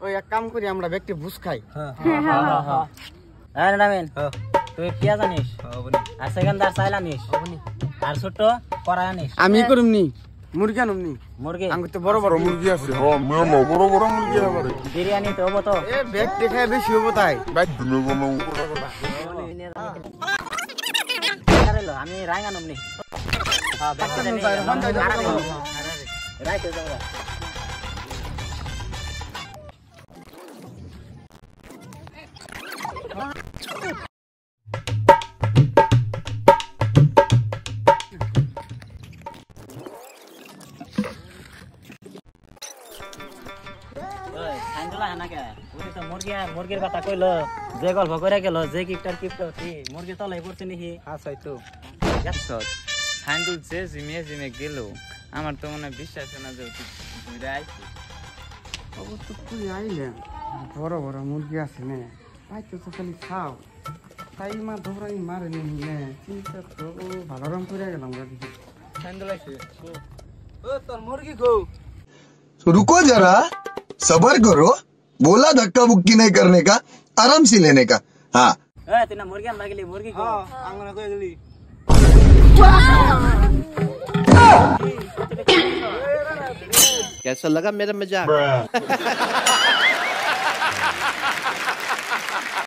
ওই এক কাম করি আমরা ব্যক্তি বুঝ খাই। হ্যাঁ নামিন তুই পেঁয়াজ আনিস আর সেকেন্ডার চাইল আনিস আর ছোট কড়াই আনিস। আমি করুম নি মুরগি আনুম নি। মুরগি আমি তো বড় বড় মুরগি আছে। বড় বড় মুরগি আবার বিরিয়ানি তো হবো তো। এ ব্যক্তি খায় বেশি হবো তাই আমি রাই আনুম নি। মুরগির কথা কইলো যে গল্প করে গেল যে কিপটার মুরগি তলাই পড়ছে নাকি সাইন্ডুল যে জিমে জিমে গেল আমার তো মনে বিশ্বাস না যে ঘুরে আইছি অবশ্য তুই আইলেন বড় বড় মুরগি আছে নে পাইতে তো খালি খাও তাই মা ধরাই মারে নে চিন্তা তো ভালো রং করে গেলাম গাড়ি সাইন্ডুল আইছে ও তোর মুরগি কো रुको जरा सबर करो बोला धक्का बुक्की नहीं करने का आराम से लेने का हाँ তুই না মুরগি আনবা গেলি মুরগি কো আঙ্গনা কই গেলি कैसा लगा मेरा मजाक